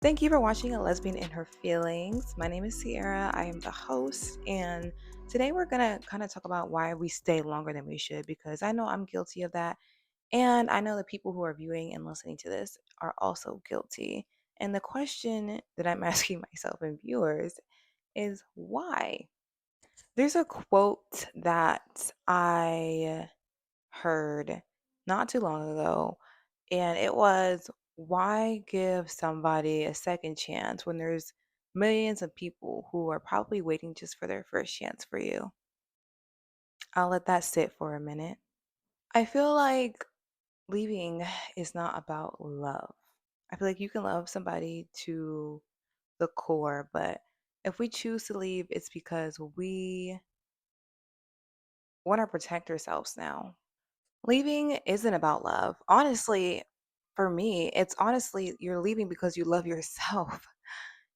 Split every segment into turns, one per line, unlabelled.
Thank you for watching A Lesbian in Her Feelings. My name is Sierra. I am the host, and today we're going to kind of talk about why we stay longer than we should because I know I'm guilty of that. And I know the people who are viewing and listening to this are also guilty. And the question that I'm asking myself and viewers is why? There's a quote that I heard not too long ago, and it was, why give somebody a second chance when there's millions of people who are probably waiting just for their first chance for you? I'll let that sit for a minute. I feel like leaving is not about love. I feel like you can love somebody to the core, but if we choose to leave, it's because we want to protect ourselves now. Leaving isn't about love. Honestly, for me, it's honestly you're leaving because you love yourself.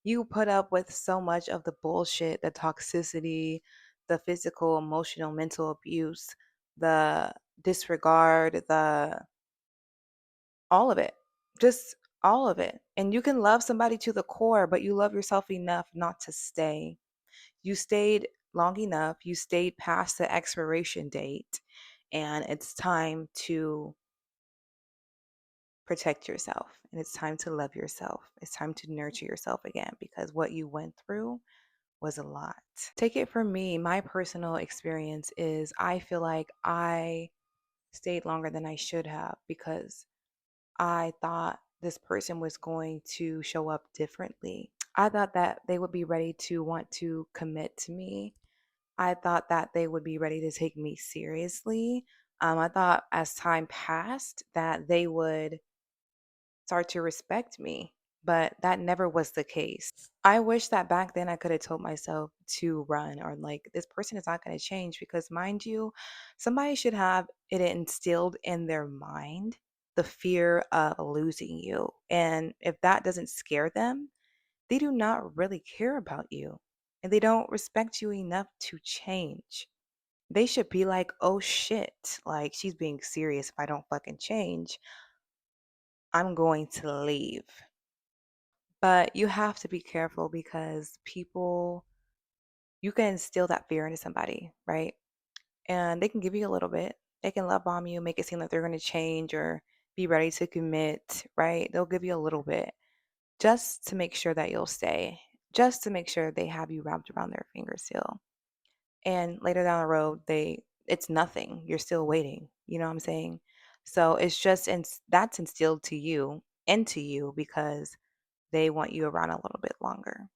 You put up with so much of the bullshit, the toxicity, the physical, emotional, mental abuse, the disregard, the all of it. Just all of it. And you can love somebody to the core, but you love yourself enough not to stay. You stayed long enough, you stayed past the expiration date, and it's time to protect yourself and it's time to love yourself. It's time to nurture yourself again because what you went through was a lot. Take it from me, my personal experience is I feel like I stayed longer than I should have because I thought this person was going to show up differently. I thought that they would be ready to want to commit to me. I thought that they would be ready to take me seriously. I thought as time passed that they would start to respect me, but that never was the case. I wish that back then I could have told myself to run or like this person is not going to change because mind you, somebody should have it instilled in their mind the fear of losing you. And if that doesn't scare them, they do not really care about you and they don't respect you enough to change. They should be like, "Oh shit, like she's being serious if I don't fucking change. I'm going to leave." But you have to be careful because people, you can instill that fear into somebody, right? And they can give you a little bit. They can love bomb you, make it seem like they're going to change or be ready to commit, right? They'll give you a little bit just to make sure that you'll stay, just to make sure they have you wrapped around their finger still. And later down the road, it's nothing. You're still waiting. You know what I'm saying? So it's just that's instilled to you into you because they want you around a little bit longer.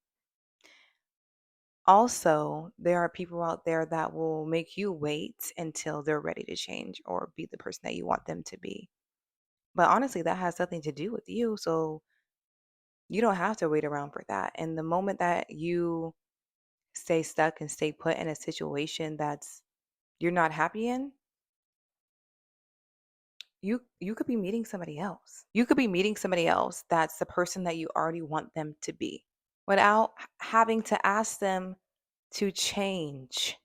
Also, there are people out there that will make you wait until they're ready to change or be the person that you want them to be. But honestly, that has nothing to do with you. So you don't have to wait around for that. And the moment that you stay stuck and stay put in a situation that's you're not happy in, you could be meeting somebody else. You could be meeting somebody else that's the person that you already want them to be without having to ask them to change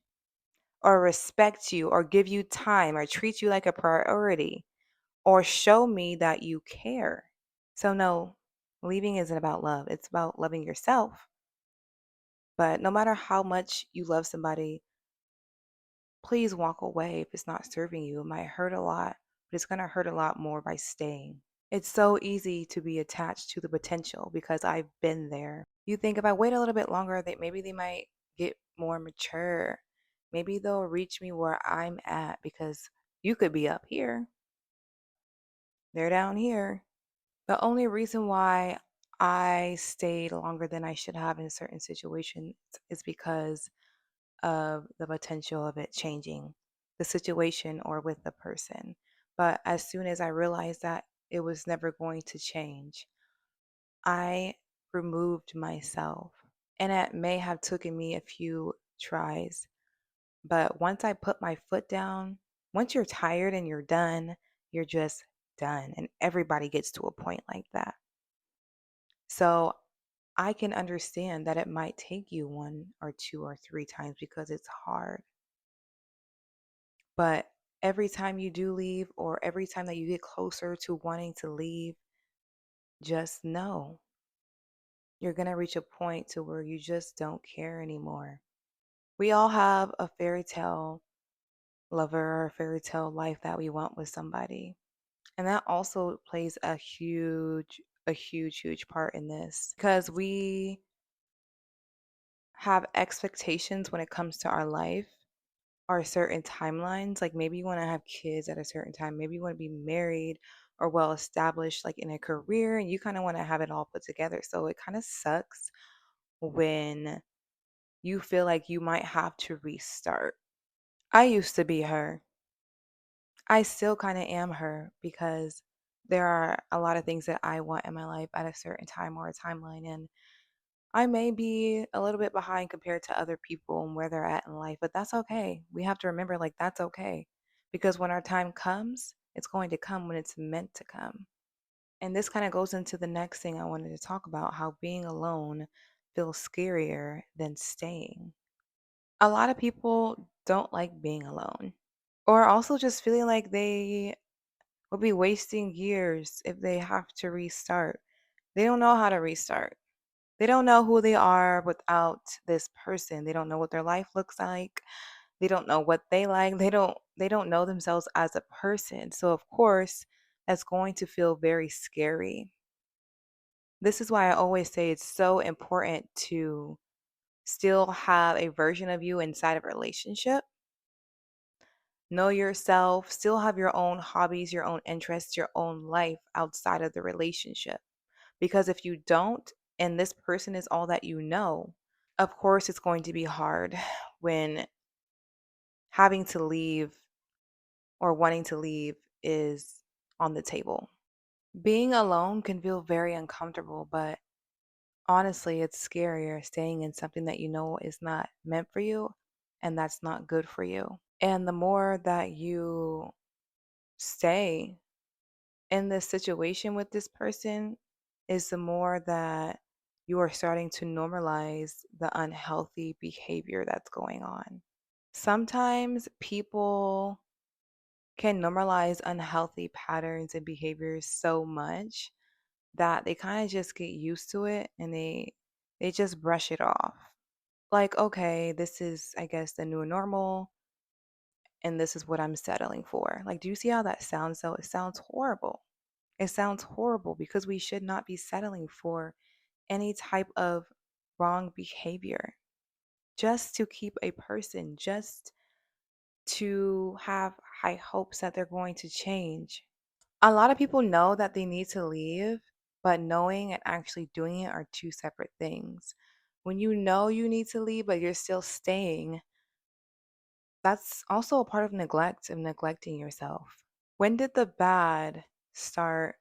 or respect you or give you time or treat you like a priority or show me that you care. So, no, leaving isn't about love, it's about loving yourself. But no matter how much you love somebody, please walk away if it's not serving you. It might hurt a lot, but it's going to hurt a lot more by staying. It's so easy to be attached to the potential because I've been there. You think if I wait a little bit longer, that maybe they might get more mature. Maybe they'll reach me where I'm at because you could be up here, they're down here. The only reason why I stayed longer than I should have in certain situations is because of the potential of it changing the situation or with the person. But as soon as I realized that it was never going to change, I removed myself. And it may have taken me a few tries, but once I put my foot down, once you're tired and you're done, you're just done. And everybody gets to a point like that. So I can understand that it might take you one or two or three times because it's hard. But every time you do leave, or every time that you get closer to wanting to leave, just know You're going to reach a point to where you just don't care anymore. We all have a fairy tale lover or a fairy tale life that we want with somebody. And that also plays a huge part in this because we have expectations when it comes to our life or certain timelines. Like maybe you want to have kids at a certain time, maybe you want to be married or well established, like in a career, and you kind of want to have it all put together. So it kind of sucks when you feel like you might have to restart. I used to be her. I still kind of am her because there are a lot of things that I want in my life at a certain time or a timeline. And I may be a little bit behind compared to other people and where they're at in life, but that's okay. We have to remember, like, that's okay. Because when our time comes, it's going to come when it's meant to come. And this kind of goes into the next thing I wanted to talk about, how being alone feels scarier than staying. A lot of people don't like being alone, or also just feeling like they will be wasting years if they have to restart. They don't know how to restart. They don't know who they are without this person. They don't know what their life looks like. They don't know what they like. They don't know themselves as a person. So of course, that's going to feel very scary. This is why I always say it's so important to still have a version of you inside of a relationship. Know yourself, still have your own hobbies, your own interests, your own life outside of the relationship. Because if you don't, and this person is all that you know, of course it's going to be hard when having to leave or wanting to leave is on the table. Being alone can feel very uncomfortable, but honestly, it's scarier staying in something that you know is not meant for you and that's not good for you. And the more that you stay in this situation with this person, is the more that you are starting to normalize the unhealthy behavior that's going on. Sometimes people can normalize unhealthy patterns and behaviors so much that they kind of just get used to it and they just brush it off. Like, okay, this is I guess the new normal and this is what I'm settling for. Like, do you see how that sounds though? It sounds horrible. It sounds horrible because we should not be settling for any type of wrong behavior just to keep a person, just to have high hopes that they're going to change. A lot of people know that they need to leave, but knowing and actually doing it are two separate things. When you know you need to leave, but you're still staying, that's also a part of neglect and neglecting yourself. When did the bad start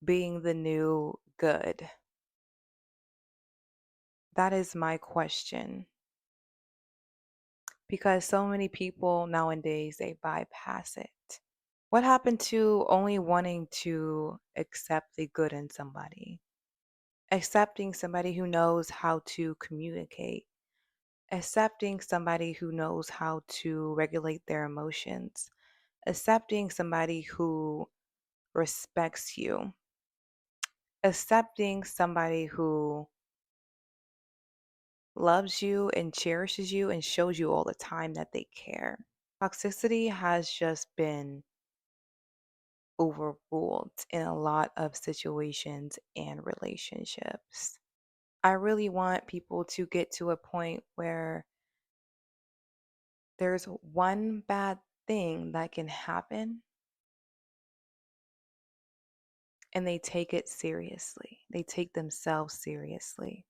being the new good? That is my question. Because so many people nowadays, they bypass it. What happened to only wanting to accept the good in somebody? Accepting somebody who knows how to communicate, accepting somebody who knows how to regulate their emotions, accepting somebody who respects you, accepting somebody who loves you and cherishes you and shows you all the time that they care. Toxicity has just been overruled in a lot of situations and relationships. I really want people to get to a point where there's one bad thing that can happen and they take it seriously. They take themselves seriously.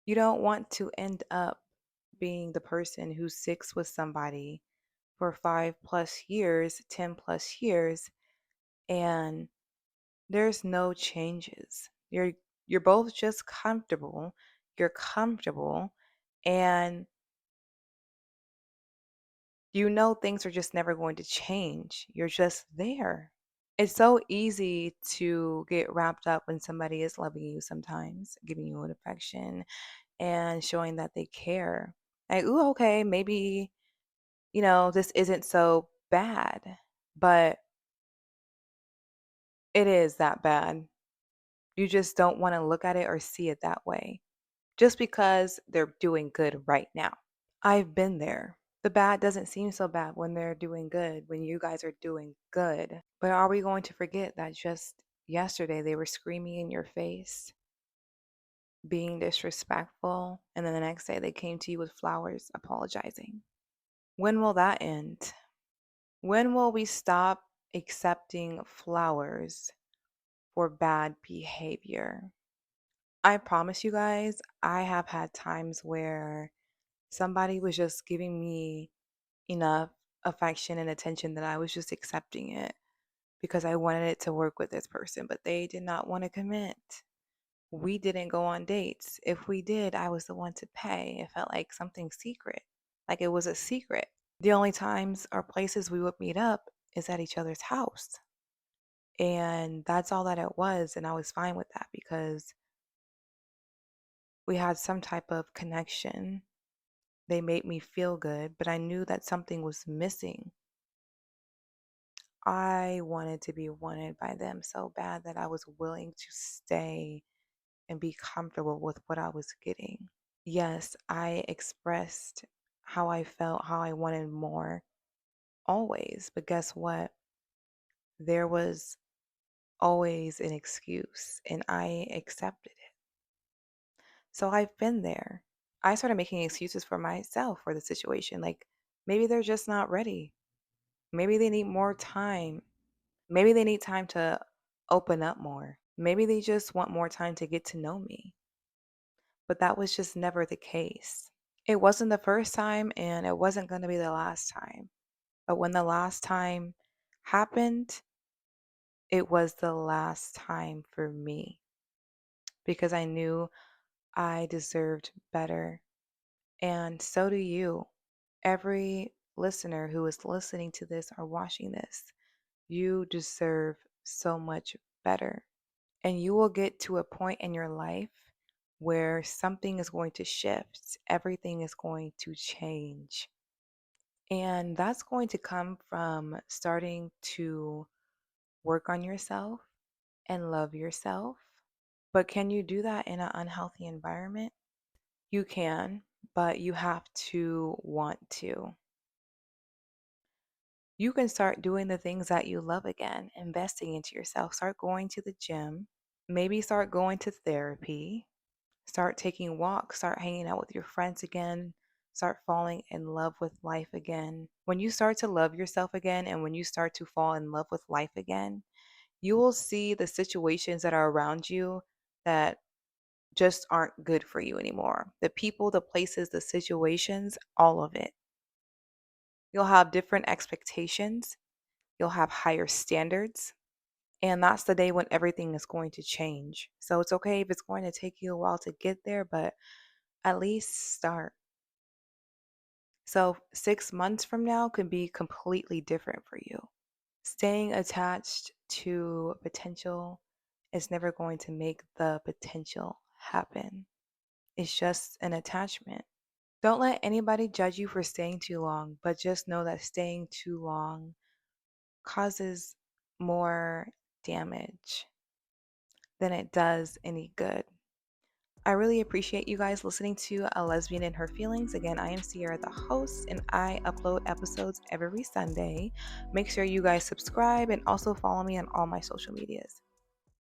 You don't want to end up being the person who sticks with somebody for 5 plus years, 10 plus years, and there's no changes. You're both just comfortable. You're comfortable and you know things are just never going to change. You're just there. It's so easy to get wrapped up when somebody is loving you sometimes, giving you an affection and showing that they care. Like, ooh, okay, maybe, this isn't so bad, but it is that bad. You just don't want to look at it or see it that way just because they're doing good right now. I've been there. The bad doesn't seem so bad when they're doing good, when you guys are doing good. But are we going to forget that just yesterday they were screaming in your face, being disrespectful, and then the next day they came to you with flowers apologizing? When will that end? When will we stop accepting flowers for bad behavior? I promise you guys, I have had times where somebody was just giving me enough affection and attention that I was just accepting it because I wanted it to work with this person, but they did not want to commit. We didn't go on dates. If we did, I was the one to pay. It felt like something secret, like it was a secret. The only times or places we would meet up is at each other's house. And that's all that it was. And I was fine with that because we had some type of connection. They made me feel good, but I knew that something was missing. I wanted to be wanted by them so bad that I was willing to stay and be comfortable with what I was getting. Yes, I expressed how I felt, how I wanted more always, but guess what? There was always an excuse, and I accepted it. So I've been there. I started making excuses for myself for the situation. Like maybe they're just not ready. Maybe they need more time. Maybe they need time to open up more. Maybe they just want more time to get to know me. But that was just never the case. It wasn't the first time and it wasn't going to be the last time. But when the last time happened, it was the last time for me because I knew I deserved better. And so do you. Every listener who is listening to this or watching this, you deserve so much better. And you will get to a point in your life where something is going to shift, everything is going to change. And that's going to come from starting to work on yourself and love yourself. But can you do that in an unhealthy environment? You can, but you have to want to. You can start doing the things that you love again, investing into yourself. Start going to the gym, maybe start going to therapy, start taking walks, start hanging out with your friends again, start falling in love with life again. When you start to love yourself again and when you start to fall in love with life again, you will see the situations that are around you that just aren't good for you anymore. The people, the places, the situations, all of it. You'll have different expectations, you'll have higher standards, and that's the day when everything is going to change. So it's okay if it's going to take you a while to get there, but at least start. So 6 months from now could be completely different for you. Staying attached to potential is never going to make the potential happen. It's just an attachment. Don't let anybody judge you for staying too long, but just know that staying too long causes more damage than it does any good. I really appreciate you guys listening to A Lesbian in Her Feelings. Again, I am Sierra, the host, and I upload episodes every Sunday. Make sure you guys subscribe and also follow me on all my social medias.